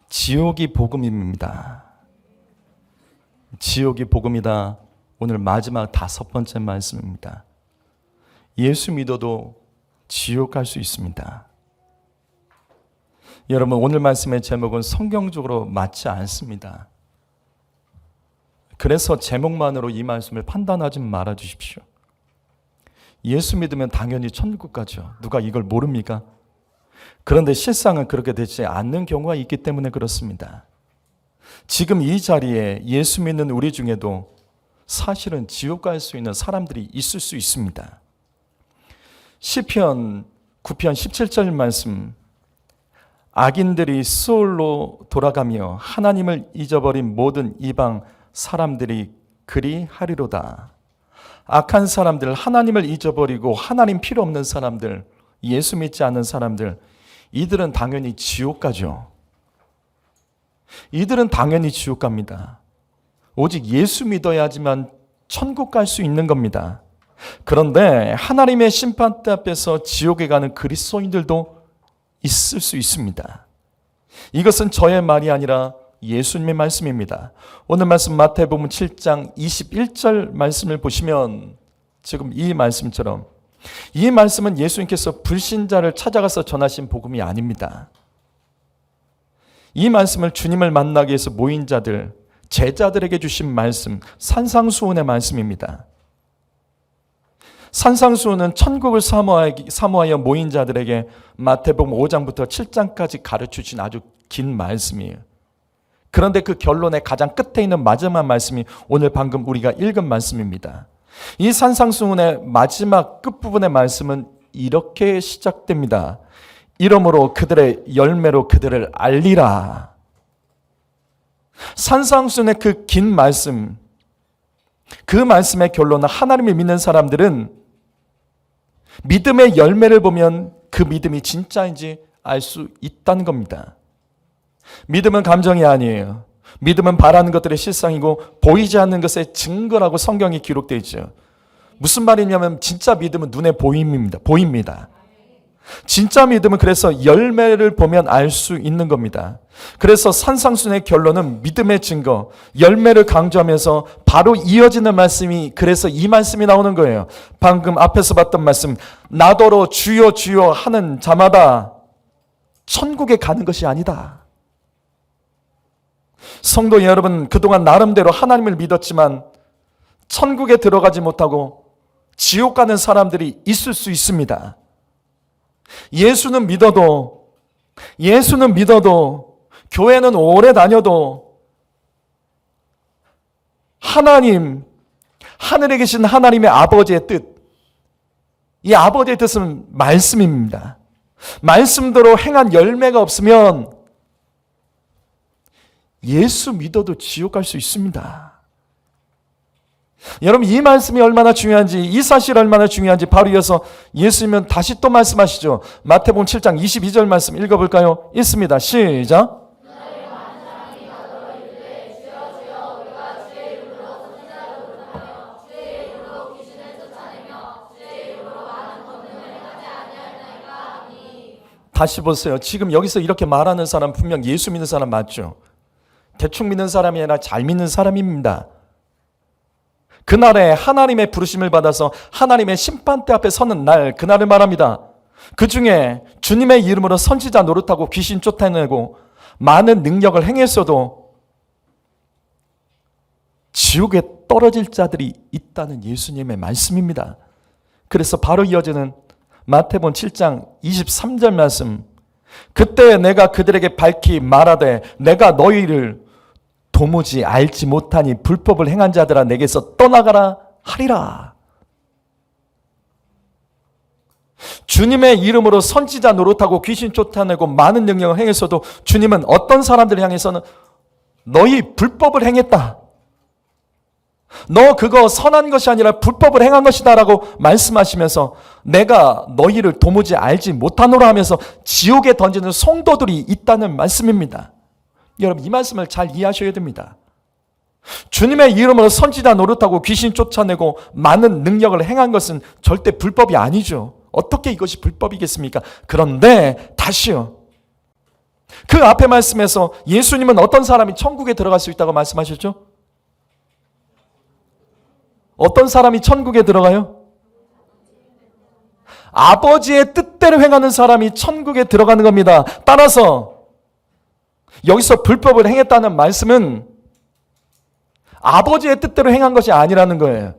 지옥이 복음입니다. 지옥이 복음이다. 오늘 마지막 5번째 말씀입니다. 예수 믿어도 지옥 갈 수 있습니다. 여러분, 오늘 말씀의 제목은 성경적으로 맞지 않습니다. 그래서 제목만으로 이 말씀을 판단하지 말아 주십시오. 예수 믿으면 당연히 천국 가죠. 누가 이걸 모릅니까? 그런데 실상은 그렇게 되지 않는 경우가 있기 때문에 그렇습니다. 지금 이 자리에 예수 믿는 우리 중에도 사실은 지옥 갈 수 있는 사람들이 있을 수 있습니다. 시편 9편 17절 말씀, 악인들이 수올로 돌아가며 하나님을 잊어버린 모든 이방 사람들이 그리하리로다. 악한 사람들, 하나님을 잊어버리고 하나님 필요 없는 사람들, 예수 믿지 않는 사람들, 이들은 당연히 지옥 가죠. 이들은 당연히 지옥 갑니다. 오직 예수 믿어야지만 천국 갈 수 있는 겁니다. 그런데 하나님의 심판대 앞에서 지옥에 가는 그리스도인들도 있을 수 있습니다. 이것은 저의 말이 아니라 예수님의 말씀입니다. 오늘 말씀 마태복음 7장 21절 말씀을 보시면 지금 이 말씀처럼, 이 말씀은 예수님께서 불신자를 찾아가서 전하신 복음이 아닙니다. 이 말씀을 주님을 만나기 위해서 모인 자들, 제자들에게 주신 말씀, 산상수훈의 말씀입니다. 산상수훈은 천국을 사모하여 모인 자들에게 마태복음 5장부터 7장까지 가르쳐주신 아주 긴 말씀이에요. 그런데 그 결론의 가장 끝에 있는 마지막 말씀이 오늘 방금 우리가 읽은 말씀입니다. 이 산상수훈의 마지막 끝부분의 말씀은 이렇게 시작됩니다. 이러므로 그들의 열매로 그들을 알리라. 산상수훈의 그 긴 말씀, 그 말씀의 결론은 하나님을 믿는 사람들은 믿음의 열매를 보면 그 믿음이 진짜인지 알 수 있다는 겁니다. 믿음은 감정이 아니에요. 믿음은 바라는 것들의 실상이고 보이지 않는 것의 증거라고 성경에 기록되어 있죠. 무슨 말이냐면 진짜 믿음은 눈에 보입니다. 진짜 믿음은 그래서 열매를 보면 알 수 있는 겁니다. 그래서 산상수훈의 결론은 믿음의 증거, 열매를 강조하면서 바로 이어지는 말씀이, 그래서 이 말씀이 나오는 거예요. 방금 앞에서 봤던 말씀, 나더러 주여 주여 하는 자마다 천국에 가는 것이 아니다. 성도 여러분, 그동안 나름대로 하나님을 믿었지만 천국에 들어가지 못하고 지옥 가는 사람들이 있을 수 있습니다. 예수는 믿어도 교회는 오래 다녀도 하나님, 하늘에 계신 하나님의 아버지의 뜻, 이 아버지의 뜻은 말씀입니다. 말씀대로 행한 열매가 없으면 예수 믿어도 지옥 갈 수 있습니다. 여러분, 이 말씀이 얼마나 중요한지, 이 사실이 얼마나 중요한지 바로 이어서 예수님은 다시 또 말씀하시죠. 마태복음 7장 22절 말씀 읽어볼까요? 읽습니다. 시작. 다시 보세요. 지금 여기서 이렇게 말하는 사람 분명 예수 믿는 사람 맞죠? 대충 믿는 사람이 아니라 잘 믿는 사람입니다. 그날에 하나님의 부르심을 받아서 하나님의 심판대 앞에 서는 날, 그날을 말합니다. 그 중에 주님의 이름으로 선지자 노릇하고 귀신 쫓아내고 많은 능력을 행했어도 지옥에 떨어질 자들이 있다는 예수님의 말씀입니다. 그래서 바로 이어지는 마태복음 7장 23절 말씀, 그때 내가 그들에게 밝히 말하되 내가 너희를 도무지 알지 못하니 불법을 행한 자들아 내게서 떠나가라 하리라. 주님의 이름으로 선지자 노릇하고 귀신 쫓아내고 많은 능력을 행했어도 주님은 어떤 사람들을 향해서는 너희 불법을 행했다, 너 그거 선한 것이 아니라 불법을 행한 것이다 라고 말씀하시면서 내가 너희를 도무지 알지 못하노라 하면서 지옥에 던지는 성도들이 있다는 말씀입니다. 여러분, 이 말씀을 잘 이해하셔야 됩니다. 주님의 이름으로 선지자 노릇하고 귀신 쫓아내고 많은 능력을 행한 것은 절대 불법이 아니죠. 어떻게 이것이 불법이겠습니까? 그런데 다시요, 그 앞에 말씀에서 예수님은 어떤 사람이 천국에 들어갈 수 있다고 말씀하셨죠? 어떤 사람이 천국에 들어가요? 아버지의 뜻대로 행하는 사람이 천국에 들어가는 겁니다. 따라서 여기서 불법을 행했다는 말씀은 아버지의 뜻대로 행한 것이 아니라는 거예요.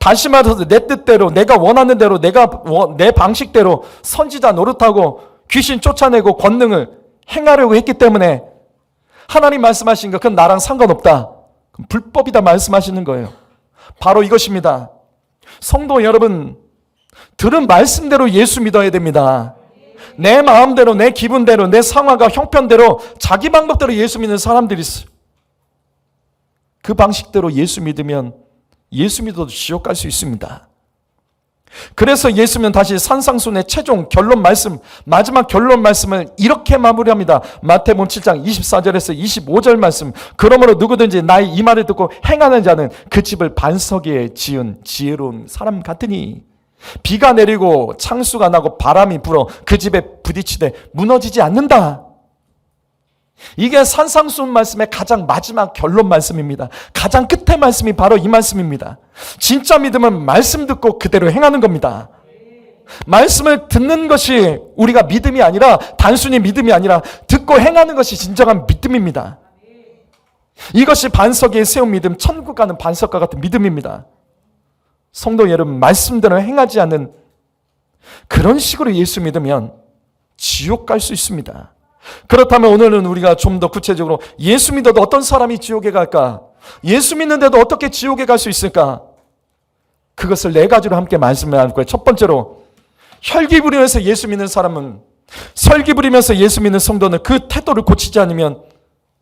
다시 말해서 내 뜻대로, 내가 원하는 대로, 내 방식대로 선지자 노릇하고 귀신 쫓아내고 권능을 행하려고 했기 때문에 하나님 말씀하신 거 그건 나랑 상관없다. 그럼 불법이다 말씀하시는 거예요. 바로 이것입니다. 성도 여러분, 들은 말씀대로 예수 믿어야 됩니다. 내 마음대로, 내 기분대로, 내 상황과 형편대로 자기 방법대로 예수 믿는 사람들이 있어요. 그 방식대로 예수 믿으면 예수 믿어도 지옥 갈 수 있습니다. 그래서 예수님은 다시 산상순의 최종 결론 말씀, 마지막 결론 말씀을 이렇게 마무리합니다. 마태복음 7장 24절에서 25절 말씀. 그러므로 누구든지 나의 이 말을 듣고 행하는 자는 그 집을 반석 위에 지은 지혜로운 사람 같으니 비가 내리고 창수가 나고 바람이 불어 그 집에 부딪히되 무너지지 않는다. 이게 산상순 말씀의 가장 마지막 결론 말씀입니다. 가장 끝의 말씀이 바로 이 말씀입니다. 진짜 믿음은 말씀 듣고 그대로 행하는 겁니다. 말씀을 듣는 것이 우리가 믿음이 아니라, 단순히 믿음이 아니라 듣고 행하는 것이 진정한 믿음입니다. 이것이 반석 위에 세운 믿음, 천국 가는 반석과 같은 믿음입니다. 성도 여러분, 말씀대로 행하지 않는 그런 식으로 예수 믿으면 지옥 갈 수 있습니다. 그렇다면 오늘은 우리가 좀 더 구체적으로 예수 믿어도 어떤 사람이 지옥에 갈까? 예수 믿는데도 어떻게 지옥에 갈 수 있을까? 그것을 네 가지로 함께 말씀을 나눌 거예요. 첫 번째로, 혈기 부리면서 예수 믿는 사람은, 설기 부리면서 예수 믿는 성도는 그 태도를 고치지 않으면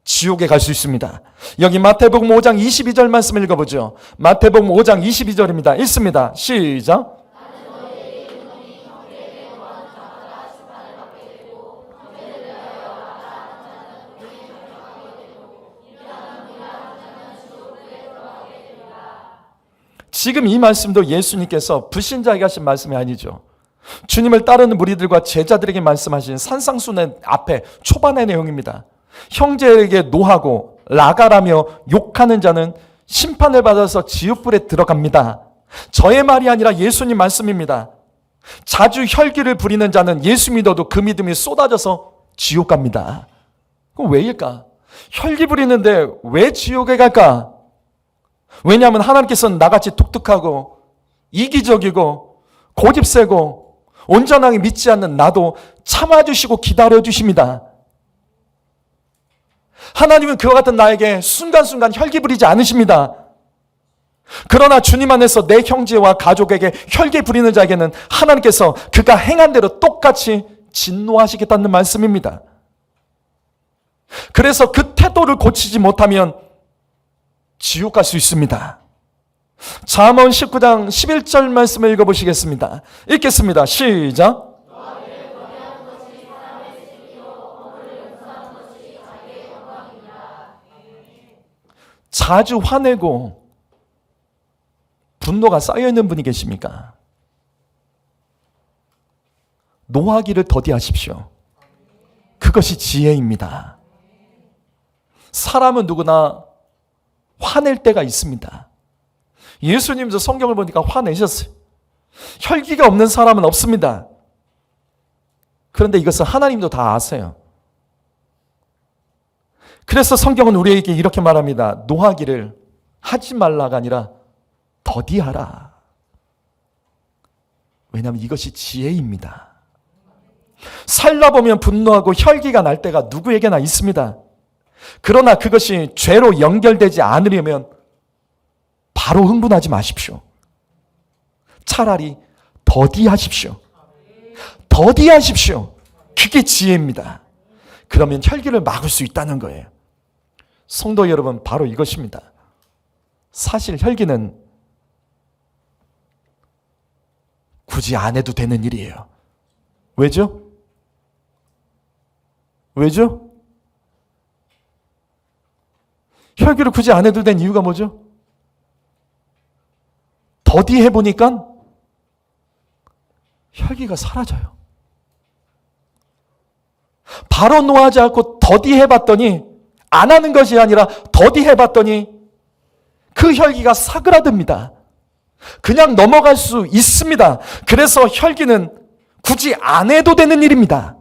지옥에 갈 수 있습니다. 여기 마태복음 5장 22절 말씀 읽어보죠. 마태복음 5장 22절입니다. 읽습니다. 시작. 지금 이 말씀도 예수님께서 불신자에게 하신 말씀이 아니죠. 주님을 따르는 무리들과 제자들에게 말씀하신 산상순의 앞에 초반의 내용입니다. 형제에게 노하고 라가라며 욕하는 자는 심판을 받아서 지옥불에 들어갑니다. 저의 말이 아니라 예수님 말씀입니다. 자주 혈기를 부리는 자는 예수 믿어도 그 믿음이 쏟아져서 지옥 갑니다. 그럼 왜일까? 혈기 부리는데 왜 지옥에 갈까? 왜냐하면 하나님께서는 나같이 독특하고 이기적이고 고집세고 온전하게 믿지 않는 나도 참아주시고 기다려주십니다. 하나님은 그와 같은 나에게 순간순간 혈기 부리지 않으십니다. 그러나 주님 안에서 내 형제와 가족에게 혈기 부리는 자에게는 하나님께서 그가 행한 대로 똑같이 진노하시겠다는 말씀입니다. 그래서 그 태도를 고치지 못하면 지옥 갈 수 있습니다. 잠언 19장 11절 말씀을 읽어보시겠습니다. 읽겠습니다. 시작. 자주 화내고 분노가 쌓여있는 분이 계십니까? 노하기를 더디하십시오. 그것이 지혜입니다. 사람은 누구나 화낼 때가 있습니다. 예수님도 성경을 보니까 화내셨어요. 혈기가 없는 사람은 없습니다. 그런데 이것은 하나님도 다 아세요. 그래서 성경은 우리에게 이렇게 말합니다. 노하기를 하지 말라가 아니라 더디하라. 왜냐하면 이것이 지혜입니다. 살다 보면 분노하고 혈기가 날 때가 누구에게나 있습니다. 그러나 그것이 죄로 연결되지 않으려면 바로 흥분하지 마십시오. 차라리 더디하십시오. 더디하십시오. 그게 지혜입니다. 그러면 혈기를 막을 수 있다는 거예요. 성도 여러분, 바로 이것입니다. 사실 혈기는 굳이 안 해도 되는 일이에요. 왜죠? 왜죠? 혈기를 굳이 안 해도 된 이유가 뭐죠? 더디해 보니까 혈기가 사라져요. 바로 노하지 않고 더디해봤더니, 안 하는 것이 아니라 더디해봤더니 그 혈기가 사그라듭니다. 그냥 넘어갈 수 있습니다. 그래서 혈기는 굳이 안 해도 되는 일입니다.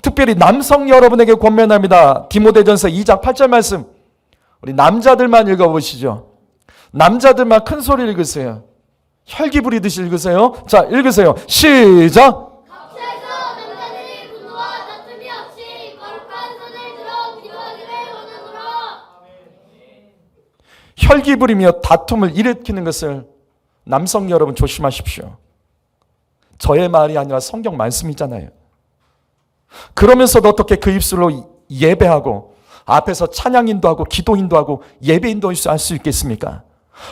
특별히 남성 여러분에게 권면합니다. 디모데전서 2장 8절 말씀, 우리 남자들만 읽어보시죠. 남자들만 큰 소리 읽으세요. 혈기 부리듯이 읽으세요. 자, 읽으세요. 시작. 각처에서 남자들이 분노와 다툼이 없이 거룩한 손을 들어 기도하기를 원하노라. 혈기 부리며 다툼을 일으키는 것을 남성 여러분 조심하십시오. 저의 말이 아니라 성경 말씀이잖아요. 그러면서도 어떻게 그 입술로 예배하고 앞에서 찬양인도 하고 기도인도 하고 예배인도 할 수 있겠습니까?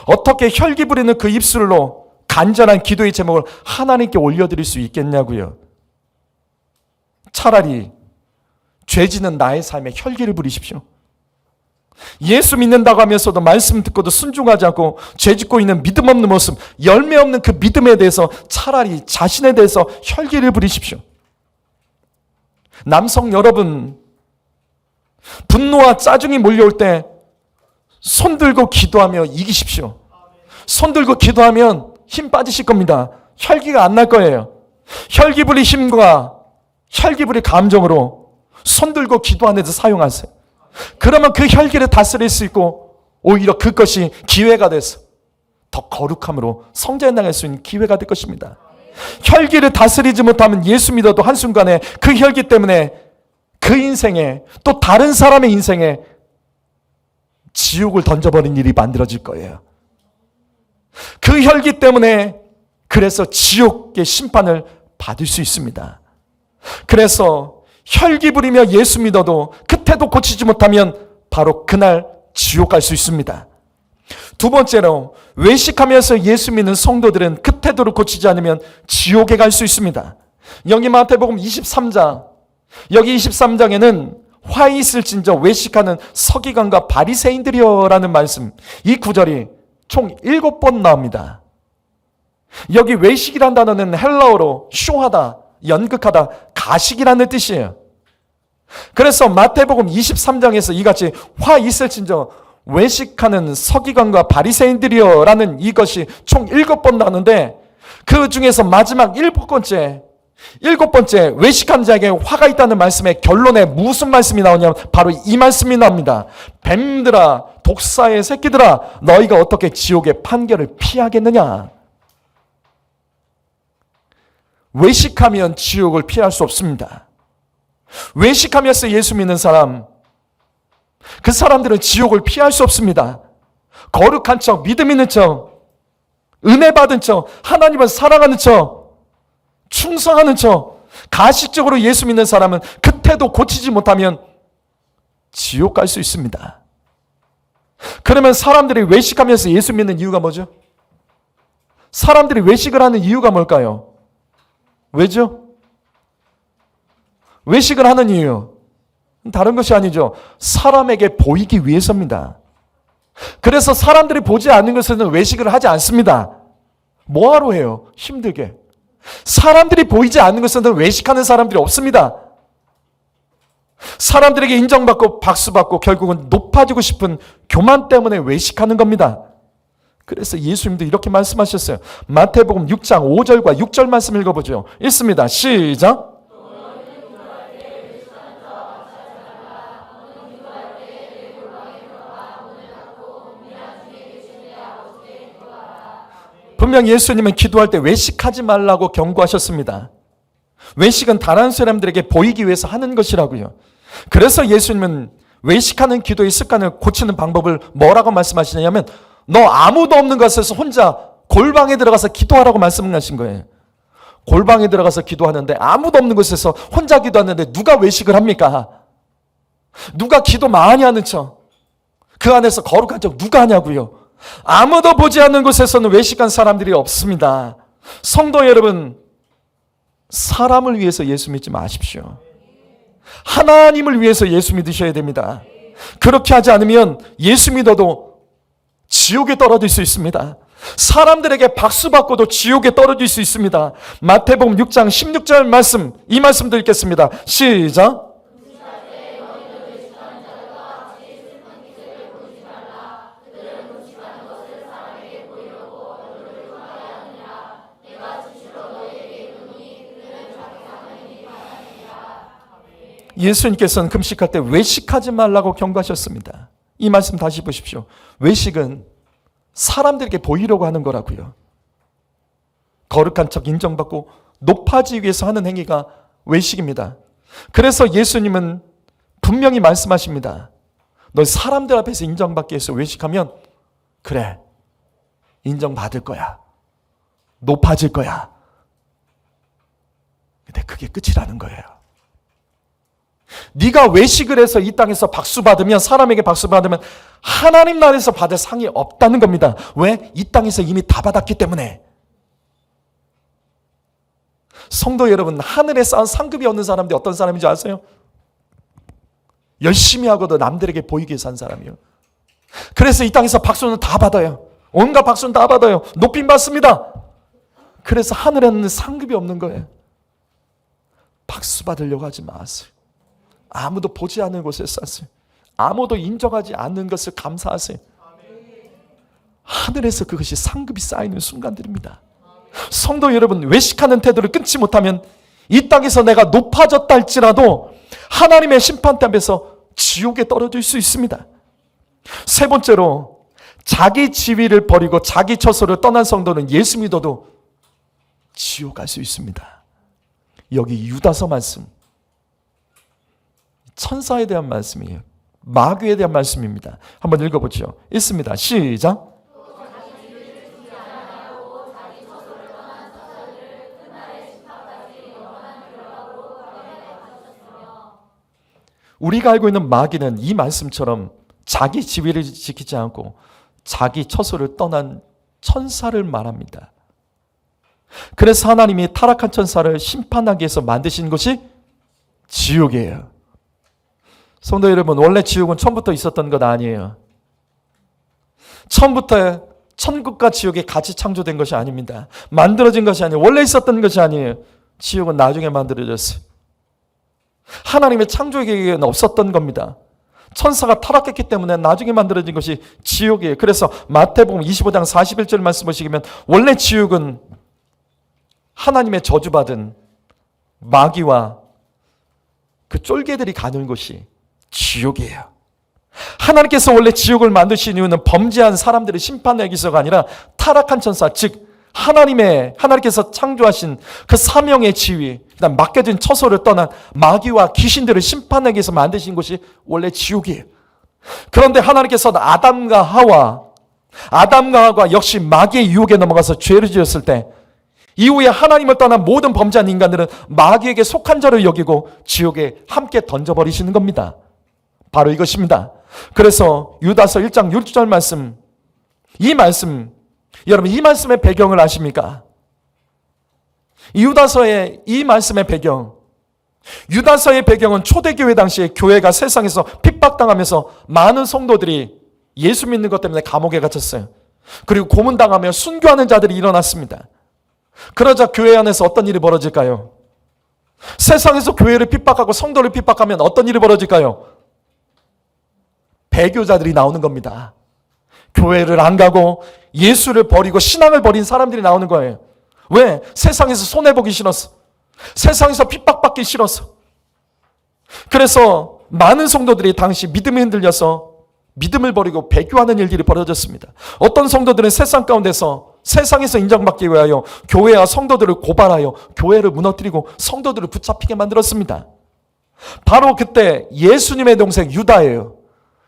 어떻게 혈기 부리는 그 입술로 간절한 기도의 제목을 하나님께 올려드릴 수 있겠냐고요. 차라리 죄지는 나의 삶에 혈기를 부리십시오. 예수 믿는다고 하면서도 말씀 듣고도 순종하지 않고 죄짓고 있는 믿음 없는 모습, 열매 없는 그 믿음에 대해서 차라리 자신에 대해서 혈기를 부리십시오. 남성 여러분, 분노와 짜증이 몰려올 때 손 들고 기도하며 이기십시오. 손 들고 기도하면 힘 빠지실 겁니다. 혈기가 안 날 거예요. 혈기 부리 힘과 혈기 부리 감정으로 손 들고 기도하는 데 사용하세요. 그러면 그 혈기를 다스릴 수 있고 오히려 그것이 기회가 돼서 더 거룩함으로 성장해 나갈 수 있는 기회가 될 것입니다. 혈기를 다스리지 못하면 예수 믿어도 한순간에 그 혈기 때문에 그 인생에 또 다른 사람의 인생에 지옥을 던져버린 일이 만들어질 거예요. 그 혈기 때문에 그래서 지옥의 심판을 받을 수 있습니다. 그래서 혈기 부리며 예수 믿어도 그 태도 고치지 못하면 바로 그날 지옥 갈 수 있습니다. 두 번째로 외식하면서 예수 믿는 성도들은 그 태도를 고치지 않으면 지옥에 갈 수 있습니다. 여기 마태복음 23장, 여기 23장에는 화 있을진저 외식하는 서기관과 바리새인들이여라는 말씀, 이 구절이 총 7번 나옵니다. 여기 외식이란 단어는 헬라어로 쇼하다, 연극하다, 가식이라는 뜻이에요. 그래서 마태복음 23장에서 이같이 화 있을진저 외식하는 서기관과 바리새인들이여라는 이것이 총 7번 나오는데 그 중에서 마지막 7번째 외식한 자에게 화가 있다는 말씀의 결론에 무슨 말씀이 나오냐면 바로 이 말씀이 나옵니다. 뱀들아, 독사의 새끼들아, 너희가 어떻게 지옥의 판결을 피하겠느냐. 외식하면 지옥을 피할 수 없습니다. 외식하면서 예수 믿는 사람, 그 사람들은 지옥을 피할 수 없습니다. 거룩한 척, 믿음 있는 척, 은혜 받은 척, 하나님을 사랑하는 척, 충성하는 척, 가식적으로 예수 믿는 사람은 그 태도 고치지 못하면 지옥 갈 수 있습니다. 그러면 사람들이 외식하면서 예수 믿는 이유가 뭐죠? 사람들이 외식을 하는 이유가 뭘까요? 왜죠? 외식을 하는 이유, 다른 것이 아니죠. 사람에게 보이기 위해서입니다. 그래서 사람들이 보지 않는 것에는 외식을 하지 않습니다. 뭐하러 해요? 힘들게. 사람들이 보이지 않는 것에는 외식하는 사람들이 없습니다. 사람들에게 인정받고 박수받고 결국은 높아지고 싶은 교만 때문에 외식하는 겁니다. 그래서 예수님도 이렇게 말씀하셨어요. 마태복음 6장 5절과 6절 말씀 읽어보죠. 읽습니다. 시작. 분명 예수님은 기도할 때 외식하지 말라고 경고하셨습니다. 외식은 다른 사람들에게 보이기 위해서 하는 것이라고요. 그래서 예수님은 외식하는 기도의 습관을 고치는 방법을 뭐라고 말씀하시냐면 너 아무도 없는 곳에서 혼자 골방에 들어가서 기도하라고 말씀하신 거예요. 골방에 들어가서 기도하는데 아무도 없는 곳에서 혼자 기도하는데 누가 외식을 합니까? 누가 기도 많이 하는 척, 그 안에서 거룩한 척 누가 하냐고요. 아무도 보지 않는 곳에서는 외식한 사람들이 없습니다. 성도 여러분, 사람을 위해서 예수 믿지 마십시오. 하나님을 위해서 예수 믿으셔야 됩니다. 그렇게 하지 않으면 예수 믿어도 지옥에 떨어질 수 있습니다. 사람들에게 박수받고도 지옥에 떨어질 수 있습니다. 마태복음 6장 16절 말씀, 이 말씀도 읽겠습니다. 시작. 예수님께서는 금식할 때 외식하지 말라고 경고하셨습니다. 이 말씀 다시 보십시오. 외식은 사람들에게 보이려고 하는 거라고요. 거룩한 척 인정받고 높아지기 위해서 하는 행위가 외식입니다. 그래서 예수님은 분명히 말씀하십니다. 너 사람들 앞에서 인정받기 위해서 외식하면 그래, 인정받을 거야. 높아질 거야. 근데 그게 끝이라는 거예요. 네가 외식을 해서 이 땅에서 박수받으면, 사람에게 박수받으면 하나님 나라에서 받을 상이 없다는 겁니다. 왜? 이 땅에서 이미 다 받았기 때문에. 성도 여러분, 하늘에 쌓은 상급이 없는 사람들이 어떤 사람인지 아세요? 열심히 하고도 남들에게 보이게 위해 산 사람이요. 그래서 이 땅에서 박수는 다 받아요. 온갖 박수는 다 받아요. 높임 받습니다. 그래서 하늘에는 상급이 없는 거예요. 박수 받으려고 하지 마세요. 아무도 보지 않는 곳에 사세요. 아무도 인정하지 않는 것을 감사하세요. 하늘에서 그것이 상급이 쌓이는 순간들입니다. 성도 여러분, 외식하는 태도를 끊지 못하면 이 땅에서 내가 높아졌다 할지라도 하나님의 심판대에서 지옥에 떨어질 수 있습니다. 세 번째로, 자기 지위를 버리고 자기 처소를 떠난 성도는 예수 믿어도 지옥 갈 수 있습니다. 여기 유다서 말씀, 천사에 대한 말씀이에요. 마귀에 대한 말씀입니다. 한번 읽어보죠. 읽습니다. 시작. 우리가 알고 있는 마귀는 이 말씀처럼 자기 지위를 지키지 않고 자기 처소를 떠난 천사를 말합니다. 그래서 하나님이 타락한 천사를 심판하기 위해서 만드신 것이 지옥이에요. 성도 여러분, 원래 지옥은 처음부터 있었던 것 아니에요. 처음부터 천국과 지옥이 같이 창조된 것이 아닙니다. 만들어진 것이 아니에요. 원래 있었던 것이 아니에요. 지옥은 나중에 만들어졌어요. 하나님의 창조 계획에는 없었던 겁니다. 천사가 타락했기 때문에 나중에 만들어진 것이 지옥이에요. 그래서 마태복음 25장 41절 말씀 보시면 원래 지옥은 하나님의 저주받은 마귀와 그 쫄개들이 가는 곳이 지옥이에요. 하나님께서 원래 지옥을 만드신 이유는 범죄한 사람들을 심판하기 위해서가 아니라 타락한 천사, 즉 하나님께서 창조하신 그 사명의 지위, 그다음 맡겨진 처소를 떠난 마귀와 귀신들을 심판하기 위해서 만드신 곳이 원래 지옥이에요. 그런데 하나님께서는 아담과 하와 역시 마귀의 유혹에 넘어가서 죄를 지었을 때 이후에 하나님을 떠난 모든 범죄한 인간들은 마귀에게 속한 자를 여기고 지옥에 함께 던져버리시는 겁니다. 바로 이것입니다. 그래서 유다서 1장 6절 말씀, 이 말씀, 여러분 이 말씀의 배경을 아십니까? 유다서의 이 말씀의 배경, 유다서의 배경은 초대교회 당시에 교회가 세상에서 핍박당하면서 많은 성도들이 예수 믿는 것 때문에 감옥에 갇혔어요. 그리고 고문당하며 순교하는 자들이 일어났습니다. 그러자 교회 안에서 어떤 일이 벌어질까요? 세상에서 교회를 핍박하고 성도를 핍박하면 어떤 일이 벌어질까요? 배교자들이 나오는 겁니다. 교회를 안 가고 예수를 버리고 신앙을 버린 사람들이 나오는 거예요. 왜? 세상에서 손해보기 싫었어. 세상에서 핍박받기 싫었어. 그래서 많은 성도들이 당시 믿음이 흔들려서 믿음을 버리고 배교하는 일들이 벌어졌습니다. 어떤 성도들은 세상 가운데서 세상에서 인정받기 위하여 교회와 성도들을 고발하여 교회를 무너뜨리고 성도들을 붙잡히게 만들었습니다. 바로 그때 예수님의 동생 유다예요.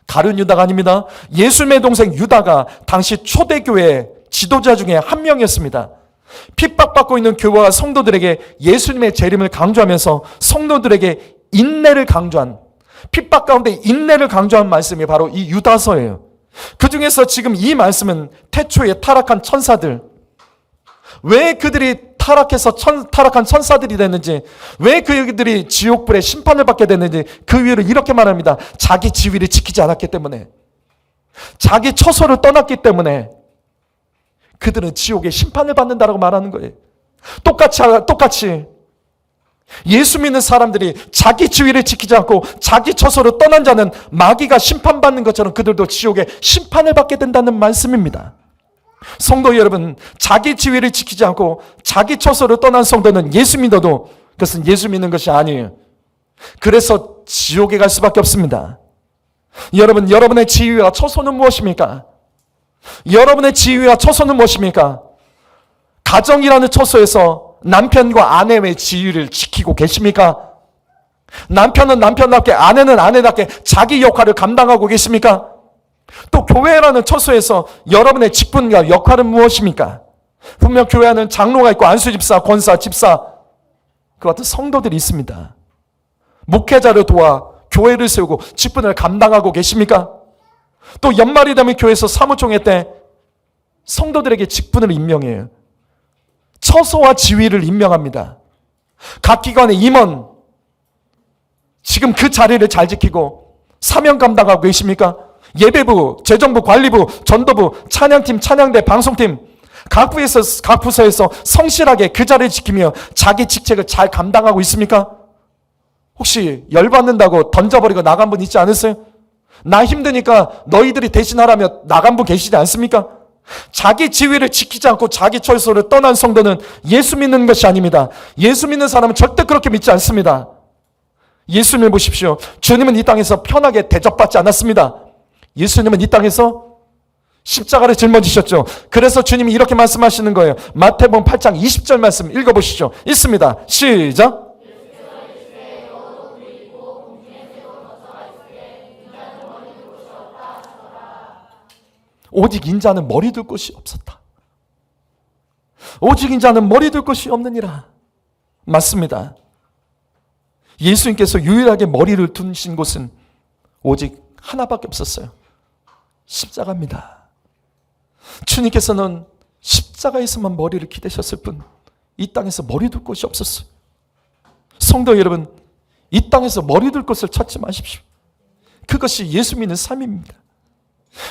가룟 유다가 아닙니다. 예수님의 동생 유다가 당시 초대교회 지도자 중에 한 명이었습니다. 핍박받고 있는 교회와 성도들에게 예수님의 재림을 강조하면서 성도들에게 인내를 강조한, 핍박 가운데 인내를 강조한 말씀이 바로 이 유다서예요. 그 중에서 지금 이 말씀은 태초에 타락한 천사들, 왜 그들이 타락한 천사들이 됐는지, 왜 그들이 지옥불의 심판을 받게 됐는지 그 이유를 이렇게 말합니다. 자기 지위를 지키지 않았기 때문에, 자기 처소를 떠났기 때문에, 그들은 지옥의 심판을 받는다라고 말하는 거예요. 똑같이 예수 믿는 사람들이 자기 지위를 지키지 않고 자기 처소로 떠난 자는 마귀가 심판받는 것처럼 그들도 지옥의 심판을 받게 된다는 말씀입니다. 성도 여러분, 자기 지위를 지키지 않고 자기 처소로 떠난 성도는 예수 믿어도 그것은 예수 믿는 것이 아니에요. 그래서 지옥에 갈 수밖에 없습니다. 여러분, 여러분의 지위와 처소는 무엇입니까? 여러분의 지위와 처소는 무엇입니까? 가정이라는 처소에서 남편과 아내의 지위를 지키고 계십니까? 남편은 남편답게, 아내는 아내답게 자기 역할을 감당하고 계십니까? 또 교회라는 처소에서 여러분의 직분과 역할은 무엇입니까? 분명 교회 안에는 장로가 있고 안수집사, 권사, 집사 그 같은 성도들이 있습니다. 목회자를 도와 교회를 세우고 직분을 감당하고 계십니까? 또 연말이 되면 교회에서 사무총회 때 성도들에게 직분을 임명해요. 처소와 지위를 임명합니다. 각 기관의 임원, 지금 그 자리를 잘 지키고 사명 감당하고 계십니까? 예배부, 재정부, 관리부, 전도부, 찬양팀, 찬양대, 방송팀 각 부서에서 성실하게 그 자리를 지키며 자기 직책을 잘 감당하고 있습니까? 혹시 열받는다고 던져버리고 나간 분 있지 않으세요? 나 힘드니까 너희들이 대신하라며 나간 분 계시지 않습니까? 자기 지위를 지키지 않고 자기 처소를 떠난 성도는 예수 믿는 것이 아닙니다. 예수 믿는 사람은 절대 그렇게 믿지 않습니다. 예수님을 보십시오. 주님은 이 땅에서 편하게 대접받지 않았습니다. 예수님은 이 땅에서 십자가를 짊어지셨죠. 그래서 주님이 이렇게 말씀하시는 거예요. 마태복음 8장 20절 말씀 읽어보시죠. 읽습니다. 시작. 오직 인자는 머리 둘 곳이 없었다. 오직 인자는 머리 둘 곳이 없느니라. 맞습니다. 예수님께서 유일하게 머리를 두신 곳은 오직 하나밖에 없었어요. 십자가입니다. 주님께서는 십자가에서만 머리를 기대셨을 뿐 이 땅에서 머리 둘 곳이 없었어요. 성도 여러분, 이 땅에서 머리 둘 곳을 찾지 마십시오. 그것이 예수 믿는 삶입니다.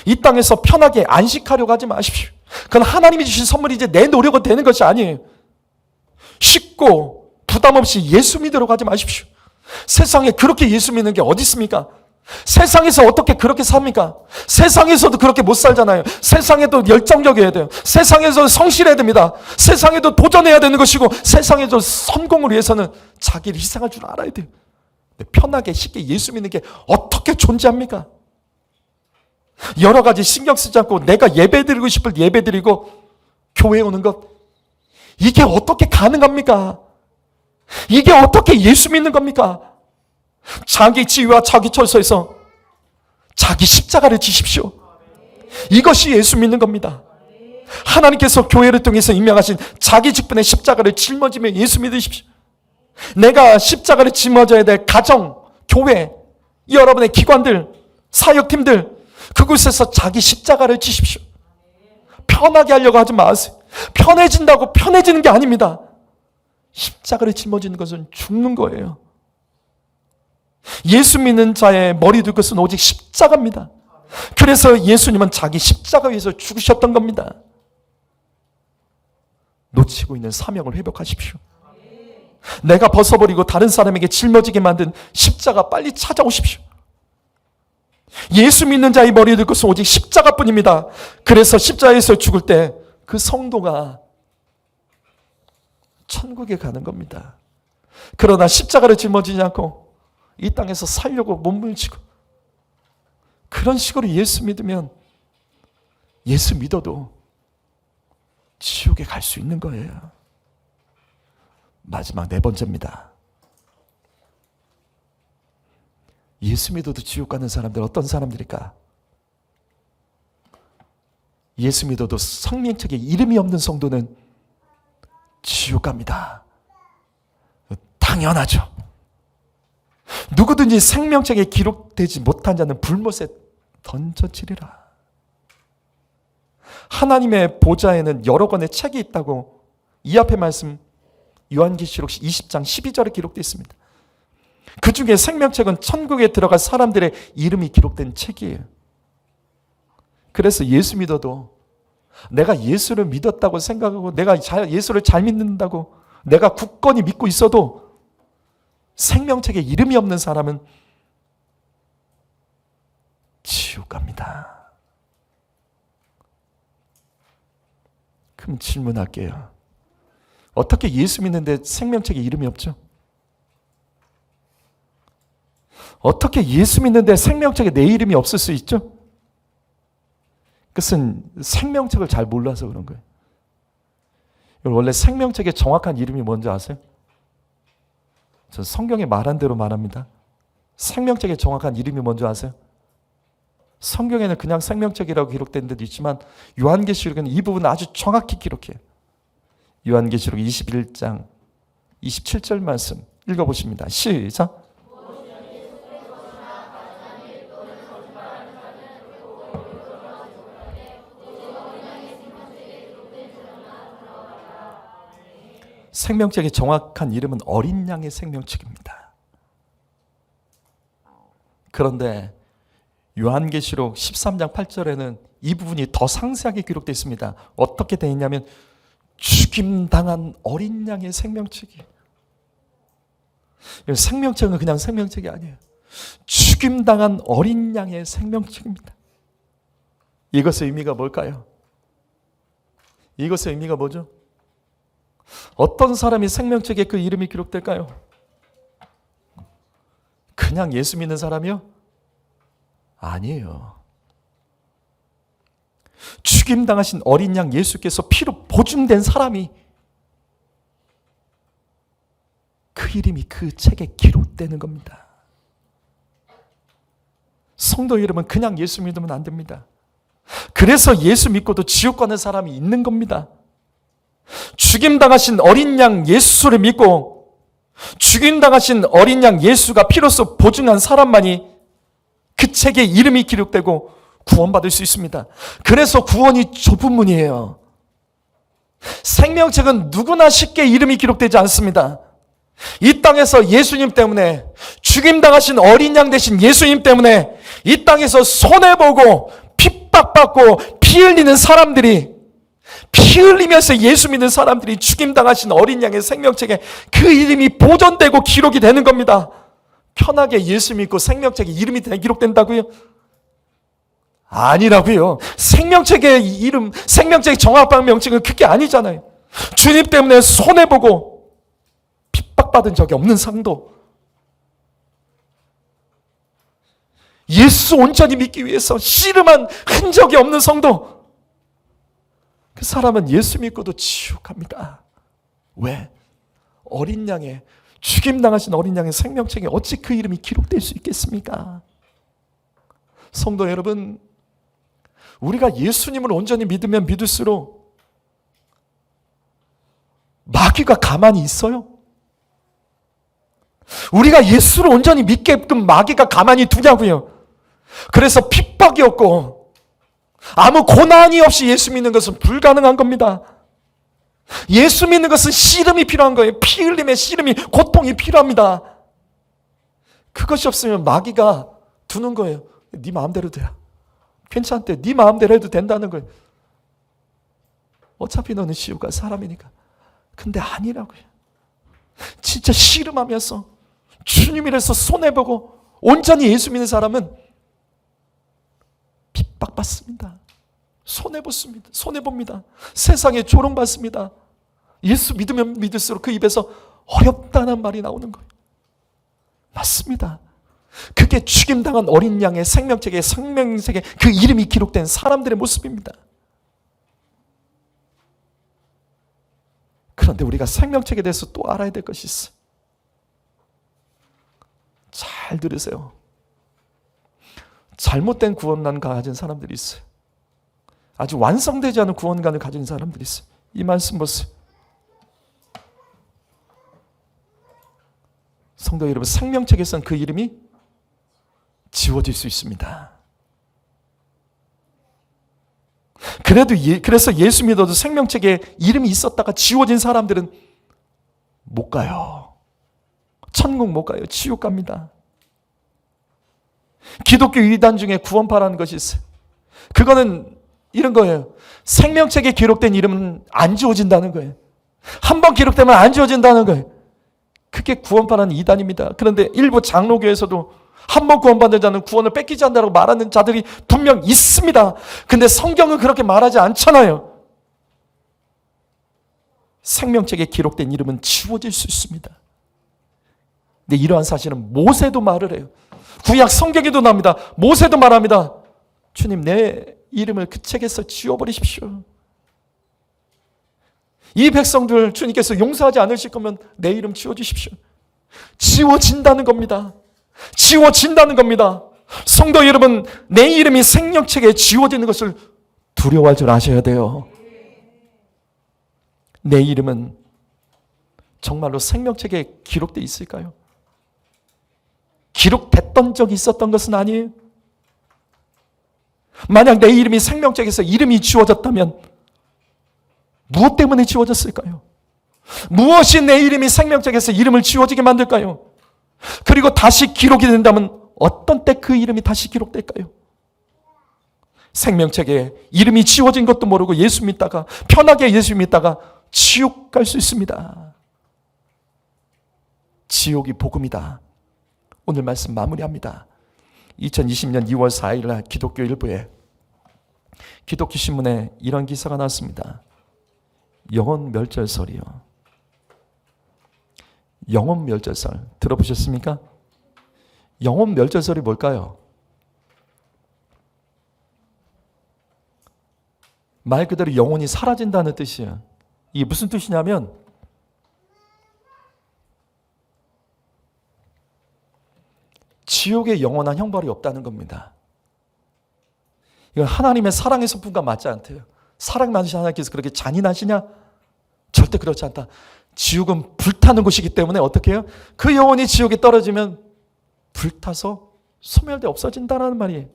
이 땅에서 편하게 안식하려고 하지 마십시오. 그건 하나님이 주신 선물이지 내 노력은 되는 것이 아니에요. 쉽고 부담 없이 예수 믿으려고 하지 마십시오. 세상에 그렇게 예수 믿는 게 어디 있습니까? 세상에서 어떻게 그렇게 삽니까? 세상에서도 그렇게 못 살잖아요. 세상에도 열정적이어야 돼요. 세상에서 성실해야 됩니다. 세상에도 도전해야 되는 것이고 세상에도 성공을 위해서는 자기를 희생할 줄 알아야 돼요. 편하게 쉽게 예수 믿는 게 어떻게 존재합니까? 여러 가지 신경 쓰지 않고 내가 예배드리고 싶을 때 예배드리고 교회에 오는 것, 이게 어떻게 가능합니까? 이게 어떻게 예수 믿는 겁니까? 자기 지위와 자기 처소에서 자기 십자가를 지십시오. 이것이 예수 믿는 겁니다. 하나님께서 교회를 통해서 임명하신 자기 직분의 십자가를 짊어지며 예수 믿으십시오. 내가 십자가를 짊어져야 될 가정, 교회, 여러분의 기관들, 사역팀들, 그곳에서 자기 십자가를 지십시오. 편하게 하려고 하지 마세요. 편해진다고 편해지는 게 아닙니다. 십자가를 짊어지는 것은 죽는 거예요. 예수 믿는 자의 머리 둘 것은 오직 십자가입니다. 그래서 예수님은 자기 십자가 위에서 죽으셨던 겁니다. 놓치고 있는 사명을 회복하십시오. 내가 벗어버리고 다른 사람에게 짊어지게 만든 십자가 빨리 찾아오십시오. 예수 믿는 자의 머리에 들 것은 오직 십자가뿐입니다. 그래서 십자가에서 죽을 때 그 성도가 천국에 가는 겁니다. 그러나 십자가를 짊어지지 않고 이 땅에서 살려고 몸부림치고 그런 식으로 예수 믿으면 예수 믿어도 지옥에 갈 수 있는 거예요. 마지막 네 번째입니다. 예수 믿어도 지옥 가는 사람들 어떤 사람들일까? 예수 믿어도 성명책에 이름이 없는 성도는 지옥 갑니다. 당연하죠. 누구든지 생명책에 기록되지 못한 자는 불못에 던져지리라. 하나님의 보좌에는 여러 권의 책이 있다고 이 앞에 말씀 요한계시록 20장 12절에 기록되어 있습니다. 그 중에 생명책은 천국에 들어갈 사람들의 이름이 기록된 책이에요. 그래서 예수 믿어도 내가 예수를 믿었다고 생각하고 내가 예수를 잘 믿는다고 내가 굳건히 믿고 있어도 생명책에 이름이 없는 사람은 지옥 갑니다. 그럼 질문할게요. 어떻게 예수 믿는데 생명책에 이름이 없죠? 어떻게 예수 믿는데 생명책에 내 이름이 없을 수 있죠? 그것은 생명책을 잘 몰라서 그런 거예요. 원래 생명책의 정확한 이름이 뭔지 아세요? 저 성경에 말한 대로 말합니다. 생명책의 정확한 이름이 뭔지 아세요? 성경에는 그냥 생명책이라고 기록된 데도 있지만 요한계시록에는 이 부분을 아주 정확히 기록해요. 요한계시록 21장 27절 말씀 읽어보십니다. 시작. 생명책의 정확한 이름은 어린 양의 생명책입니다. 그런데 요한계시록 13장 8절에는 이 부분이 더 상세하게 기록되어 있습니다. 어떻게 되어 있냐면 죽임당한 어린 양의 생명책이에요. 생명책은 그냥 생명책이 아니에요. 죽임당한 어린 양의 생명책입니다. 이것의 의미가 뭘까요? 이것의 의미가 뭐죠? 어떤 사람이 생명책에 그 이름이 기록될까요? 그냥 예수 믿는 사람이요? 아니에요. 죽임당하신 어린 양 예수께서 피로 보증된 사람이 그 이름이 그 책에 기록되는 겁니다. 성도 여러분, 그냥 예수 믿으면 안 됩니다. 그래서 예수 믿고도 지옥 가는 사람이 있는 겁니다. 죽임당하신 어린 양 예수를 믿고 죽임당하신 어린 양 예수가 피로써 보증한 사람만이 그 책에 이름이 기록되고 구원받을 수 있습니다. 그래서 구원이 좁은 문이에요. 생명책은 누구나 쉽게 이름이 기록되지 않습니다. 이 땅에서 예수님 때문에 죽임당하신 어린 양 되신 예수님 때문에 이 땅에서 손해보고 핍박받고 피 흘리는 사람들이 피 흘리면서 예수 믿는 사람들이 죽임당하신 어린 양의 생명책에 그 이름이 보존되고 기록이 되는 겁니다. 편하게 예수 믿고 생명책에 이름이 기록된다고요? 아니라고요. 생명책의 이름, 생명책의 정확한 명칭은 그게 아니잖아요. 주님 때문에 손해보고 핍박받은 적이 없는 상도, 예수 온전히 믿기 위해서 씨름한 흔적이 없는 성도, 그 사람은 예수 믿고도 지옥 갑니다. 왜? 어린 양의, 죽임당하신 어린 양의 생명책에 어찌 그 이름이 기록될 수 있겠습니까? 성도 여러분, 우리가 예수님을 온전히 믿으면 믿을수록 마귀가 가만히 있어요? 우리가 예수를 온전히 믿게끔 마귀가 가만히 두냐고요. 그래서 핍박이 없고 아무 고난이 없이 예수 믿는 것은 불가능한 겁니다. 예수 믿는 것은 씨름이 필요한 거예요. 피 흘림의 씨름이, 고통이 필요합니다. 그것이 없으면 마귀가 두는 거예요. 네 마음대로 돼. 괜찮대. 네 마음대로 해도 된다는 거예요. 어차피 너는 지옥 갈 사람이니까. 근데 아니라고요. 진짜 씨름하면서 주님이라서 손해보고 온전히 예수 믿는 사람은 핍박받습니다. 손해봅니다. 손해봅니다. 세상에 조롱받습니다. 예수 믿으면 믿을수록 그 입에서 어렵다는 말이 나오는 거예요. 맞습니다. 그게 죽임당한 어린 양의 생명책에 생명책에 그 이름이 기록된 사람들의 모습입니다. 그런데 우리가 생명책에 대해서 또 알아야 될 것이 있어요. 잘 들으세요. 잘못된 구원관을 가진 사람들이 있어요. 아주 완성되지 않은 구원관을 가진 사람들이 있어요. 이 말씀 보세요. 성도 여러분, 생명책에서는 그 이름이 지워질 수 있습니다. 그래서 예수 믿어도 생명책에 이름이 있었다가 지워진 사람들은 못 가요. 천국 못 가요. 지옥 갑니다. 기독교 이단 중에 구원파라는 것이 있어요. 그거는 이런 거예요. 생명책에 기록된 이름은 안 지워진다는 거예요. 한 번 기록되면 안 지워진다는 거예요. 그게 구원파라는 이단입니다. 그런데 일부 장로교에서도 한 번 구원받는 자는 구원을 뺏기지 않는다고 말하는 자들이 분명 있습니다. 근데 성경은 그렇게 말하지 않잖아요. 생명책에 기록된 이름은 지워질 수 있습니다. 근데 이러한 사실은 모세도 말을 해요. 구약 성경에도 나옵니다. 모세도 말합니다. 주님, 내 이름을 그 책에서 지워버리십시오. 이 백성들 주님께서 용서하지 않으실 거면 내 이름 지워주십시오. 지워진다는 겁니다. 지워진다는 겁니다. 성도 여러분, 내 이름이 생명책에 지워지는 것을 두려워할 줄 아셔야 돼요. 내 이름은 정말로 생명책에 기록되어 있을까요? 기록됐던 적이 있었던 것은 아니에요. 만약 내 이름이 생명책에서 이름이 지워졌다면 무엇 때문에 지워졌을까요? 무엇이 내 이름이 생명책에서 이름을 지워지게 만들까요? 그리고 다시 기록이 된다면 어떤 때 그 이름이 다시 기록될까요? 생명책에 이름이 지워진 것도 모르고 예수 믿다가 편하게 예수 믿다가 지옥 갈 수 있습니다. 지옥이 복음이다. 오늘 말씀 마무리합니다. 2020년 2월 4일 날 기독교 일부에 기독교 신문에 이런 기사가 나왔습니다. 영혼 멸절설이요. 영혼 멸절설 들어보셨습니까? 영혼 멸절설이 뭘까요? 말 그대로 영혼이 사라진다는 뜻이에요. 이게 무슨 뜻이냐면 지옥에 영원한 형벌이 없다는 겁니다. 이건 하나님의 사랑의 성품과 맞지 않대요. 사랑 많으신 하나님께서 그렇게 잔인하시냐? 절대 그렇지 않다. 지옥은 불타는 곳이기 때문에 어떻게 해요? 그 영혼이 지옥에 떨어지면 불타서 소멸돼 없어진다는 말이에요.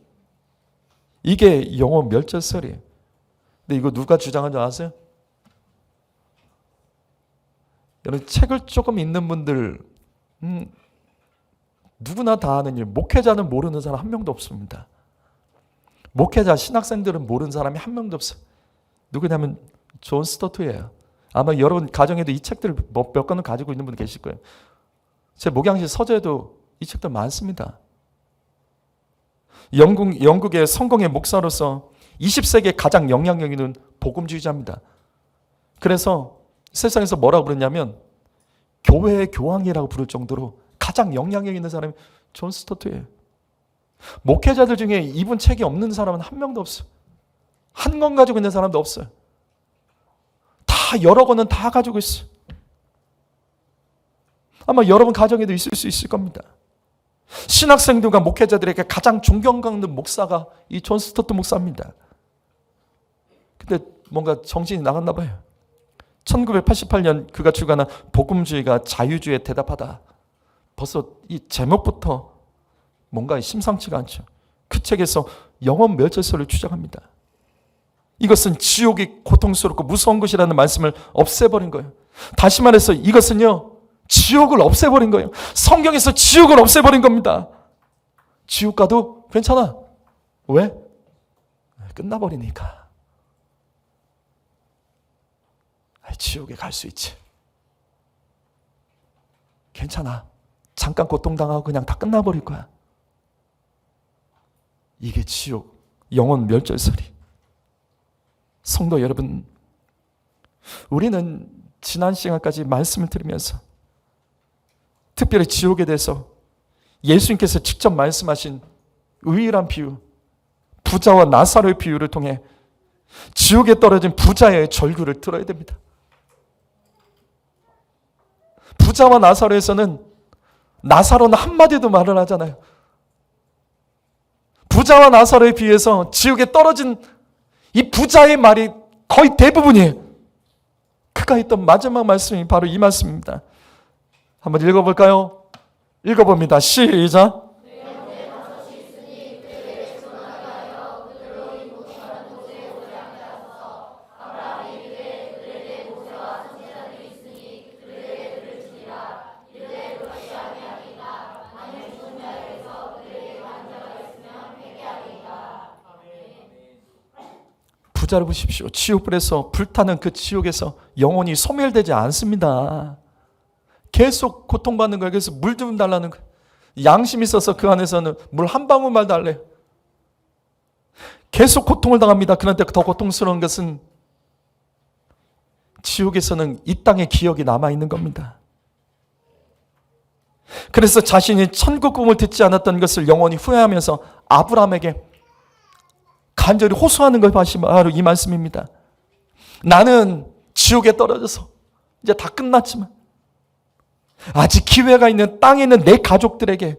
이게 영혼 멸절설이에요. 근데 이거 누가 주장한 줄 아세요? 여러분 책을 조금 읽는 분들 누구나 다 아는 일, 목회자는 모르는 사람 한 명도 없습니다. 목회자, 신학생들은 모르는 사람이 한 명도 없어요. 누구냐면 존 스토트예요. 아마 여러분 가정에도 이 책들 몇 권은 가지고 있는 분 계실 거예요. 제 목양실 서재에도 이 책들 많습니다. 영국의 성공의 목사로서 20세기에 가장 영향력 있는 복음주의자입니다. 그래서 세상에서 뭐라고 부르냐면 교회의 교황이라고 부를 정도로 가장 영향력 있는 사람이 존 스토트예요. 목회자들 중에 이분 책이 없는 사람은 한 명도 없어요. 한 권 가지고 있는 사람도 없어요. 다 여러 권은 다 가지고 있어요. 아마 여러분 가정에도 있을 수 있을 겁니다. 신학생들과 목회자들에게 가장 존경받는 목사가 이 존 스토트 목사입니다. 근데 뭔가 정신이 나갔나 봐요. 1988년 그가 출간한 복음주의가 자유주의에 대답하다. 벌써 이 제목부터 뭔가 심상치가 않죠. 그 책에서 영혼 멸절설을 주장합니다. 이것은 지옥이 고통스럽고 무서운 것이라는 말씀을 없애버린 거예요. 다시 말해서 이것은요, 지옥을 없애버린 거예요. 성경에서 지옥을 없애버린 겁니다. 지옥 가도 괜찮아. 왜? 끝나버리니까. 지옥에 갈 수 있지. 괜찮아. 잠깐 고통당하고 그냥 다 끝나버릴 거야. 이게 지옥, 영혼 멸절설이. 성도 여러분, 우리는 지난 시간까지 말씀을 들으면서 특별히 지옥에 대해서 예수님께서 직접 말씀하신 유일한 비유, 부자와 나사로의 비유를 통해 지옥에 떨어진 부자의 절규를 들어야 됩니다. 부자와 나사로에서는 나사로는 한마디도 말을 하잖아요. 부자와 나사로에 비해서 지옥에 떨어진 이 부자의 말이 거의 대부분이에요. 그가 했던 마지막 말씀이 바로 이 말씀입니다. 한번 읽어볼까요? 읽어봅니다. 시작. 붙잡아 보십시오. 지옥불에서 불타는 그 지옥에서 영혼이 소멸되지 않습니다. 계속 고통받는 거예요. 그래서 물 좀 달라는 거예요. 양심이 있어서 그 안에서는 물 한 방울만 달래요. 계속 고통을 당합니다. 그런데 더 고통스러운 것은 지옥에서는 이 땅의 기억이 남아있는 겁니다. 그래서 자신이 천국 꿈을 듣지 않았던 것을 영원히 후회하면서 아브라함에게 간절히 호소하는 것 바로 이 말씀입니다. 나는 지옥에 떨어져서 이제 다 끝났지만 아직 기회가 있는 땅에 있는 내 가족들에게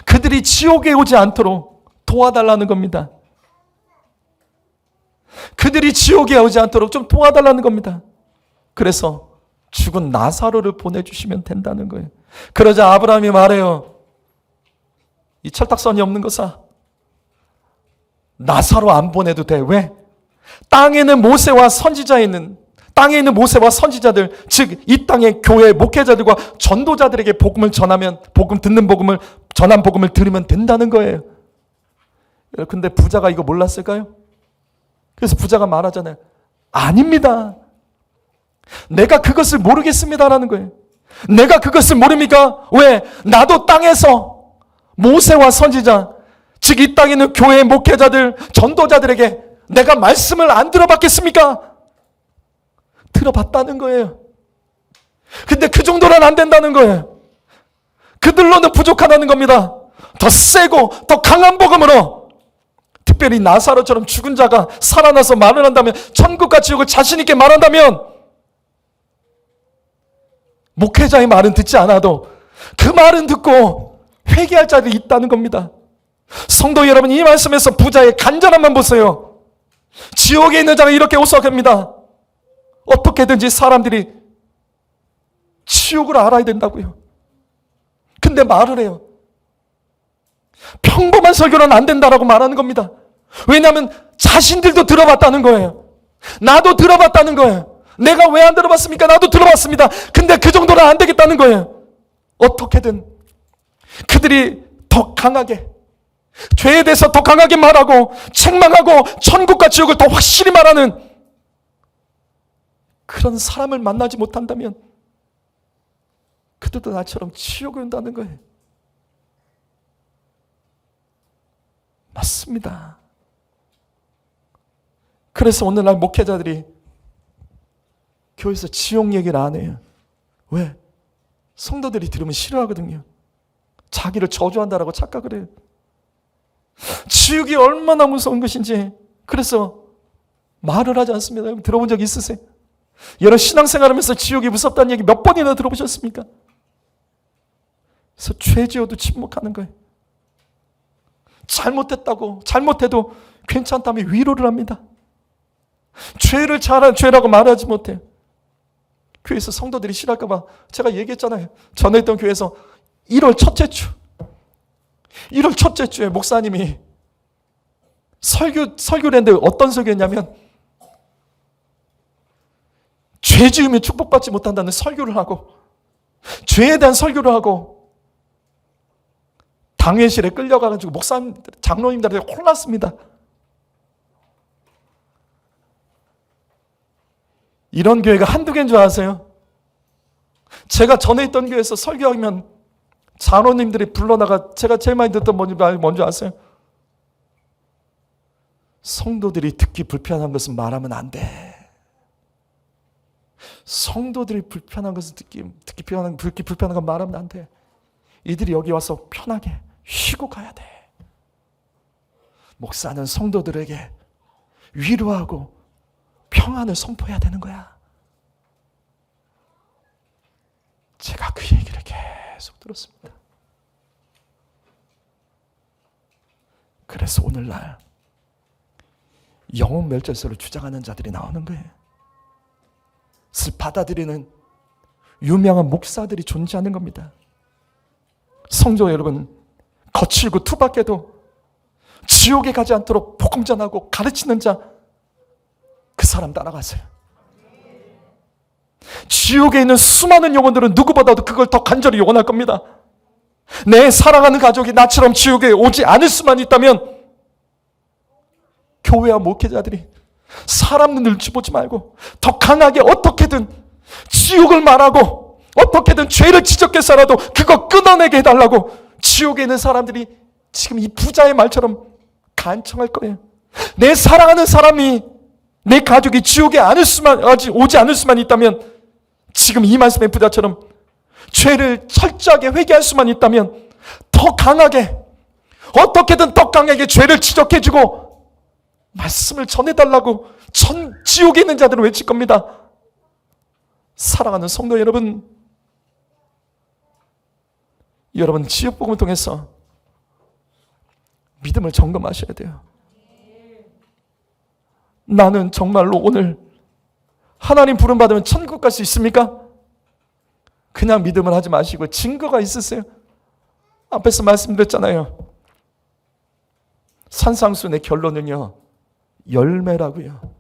그들이 지옥에 오지 않도록 도와달라는 겁니다. 그들이 지옥에 오지 않도록 좀 도와달라는 겁니다. 그래서 죽은 나사로를 보내주시면 된다는 거예요. 그러자 아브라함이 말해요. 이 철딱선이 없는 거사. 나사로 안 보내도 돼. 왜? 땅에 있는 모세와 선지자에 있는 땅에 있는 모세와 선지자들, 즉 이 땅의 교회 목회자들과 전도자들에게 복음을 전하면 전한 복음을 들으면 된다는 거예요. 근데 부자가 이거 몰랐을까요? 그래서 부자가 말하잖아요. 아닙니다. 내가 그것을 모르겠습니다라는 거예요. 내가 그것을 모릅니까? 왜? 나도 땅에서 모세와 선지자, 즉 이 땅에 있는 교회 목회자들, 전도자들에게 내가 말씀을 안 들어봤겠습니까? 들어봤다는 거예요. 근데 그 정도는 안 된다는 거예요. 그들로는 부족하다는 겁니다. 더 세고 더 강한 복음으로, 특별히 나사로처럼 죽은 자가 살아나서 말을 한다면, 천국과 지옥을 자신 있게 말한다면, 목회자의 말은 듣지 않아도 그 말은 듣고 회개할 자들이 있다는 겁니다. 성도 여러분, 이 말씀에서 부자의 간절함만 보세요. 지옥에 있는 자가 이렇게 호소합니다. 어떻게든지 사람들이 지옥을 알아야 된다고요. 근데 말을 해요. 평범한 설교는 안 된다라고 말하는 겁니다. 왜냐하면 자신들도 들어봤다는 거예요. 나도 들어봤다는 거예요. 내가 왜 안 들어봤습니까? 나도 들어봤습니다. 근데 그 정도는 안 되겠다는 거예요. 어떻게든 그들이 더 강하게, 죄에 대해서 더 강하게 말하고 책망하고 천국과 지옥을 더 확실히 말하는 그런 사람을 만나지 못한다면 그들도 나처럼 지옥에 온다는 거예요. 맞습니다. 그래서 오늘날 목회자들이 교회에서 지옥 얘기를 안 해요. 왜? 성도들이 들으면 싫어하거든요. 자기를 저주한다라고 착각을 해요. 지옥이 얼마나 무서운 것인지 그래서 말을 하지 않습니다. 여러분 들어본 적 있으세요? 여러분 신앙생활하면서 지옥이 무섭다는 얘기 몇 번이나 들어보셨습니까? 그래서 죄지어도 침묵하는 거예요. 잘못해도 괜찮다며 위로를 합니다. 죄를 잘한 죄라고 말하지 못해요. 교회에서 성도들이 싫어할까 봐 제가 얘기했잖아요. 전에 있던 교회에서 1월 첫째 주에 목사님이 설교를 했는데 어떤 설교였냐면 죄 지으면 축복받지 못한다는 설교를 하고 죄에 대한 설교를 하고 당회실에 끌려가가지고 장로님들한테 혼났습니다. 이런 교회가 한두 개인 줄 아세요? 제가 전에 있던 교회에서 설교하면 장로님들이 불러다가 제가 제일 많이 듣던 뭔지 아세요? 성도들이 듣기 불편한 것은 말하면 안 돼. 성도들이 불편한 것은 듣기 불편한 건 말하면 안 돼. 이들이 여기 와서 편하게 쉬고 가야 돼. 목사는 성도들에게 위로하고 평안을 선포해야 되는 거야. 제가 그 얘기를 계속 들었습니다. 그래서 오늘날 영혼 멸절설을 주장하는 자들이 나오는 거예요. 그것을 받아들이는 유명한 목사들이 존재하는 겁니다. 성도 여러분, 거칠고 투박해도 지옥에 가지 않도록 복음 전하고 가르치는 자, 그 사람 따라가세요. 지옥에 있는 수많은 영혼들은 누구보다도 그걸 더 간절히 원할 겁니다. 내 사랑하는 가족이 나처럼 지옥에 오지 않을 수만 있다면 교회와 목회자들이 사람 눈치 보지 말고 더 강하게 어떻게든 지옥을 말하고 어떻게든 죄를 지적해서라도 그거 끊어내게 해달라고 지옥에 있는 사람들이 지금 이 부자의 말처럼 간청할 거예요. 내 사랑하는 사람이, 내 가족이 지옥에 오지 않을 수만 있다면, 지금 이 말씀의 부자처럼 죄를 철저하게 회개할 수만 있다면 더 강하게, 어떻게든 더 강하게 죄를 지적해주고 말씀을 전해달라고 지옥에 있는 자들은 외칠 겁니다. 사랑하는 성도 여러분, 여러분 지옥복음을 통해서 믿음을 점검하셔야 돼요. 나는 정말로 오늘 하나님 부름받으면 천국 갈 수 있습니까? 그냥 믿음을 하지 마시고 증거가 있으세요? 앞에서 말씀드렸잖아요. 산상수훈의 결론은요, 열매라고요.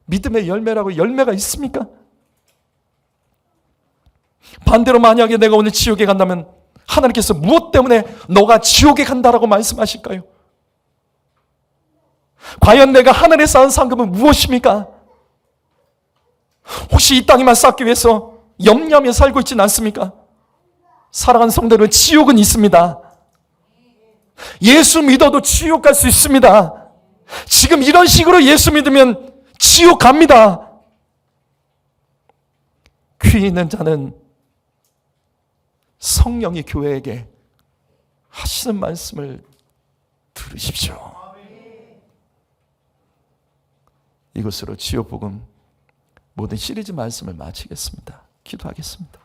믿음의 열매라고. 열매가 있습니까? 반대로 만약에 내가 오늘 지옥에 간다면 하나님께서 무엇 때문에 너가 지옥에 간다라고 말씀하실까요? 과연 내가 하늘에 쌓은 상급은 무엇입니까? 혹시 이 땅에만 쌓기 위해서 염려하며 살고 있지는 않습니까? 사랑하는 성도들, 지옥은 있습니다. 예수 믿어도 지옥 갈 수 있습니다. 지금 이런 식으로 예수 믿으면 지옥 갑니다. 귀 있는 자는 성령이 교회에게 하시는 말씀을 들으십시오. 이것으로 지옥복음 모든 시리즈 말씀을 마치겠습니다. 기도하겠습니다.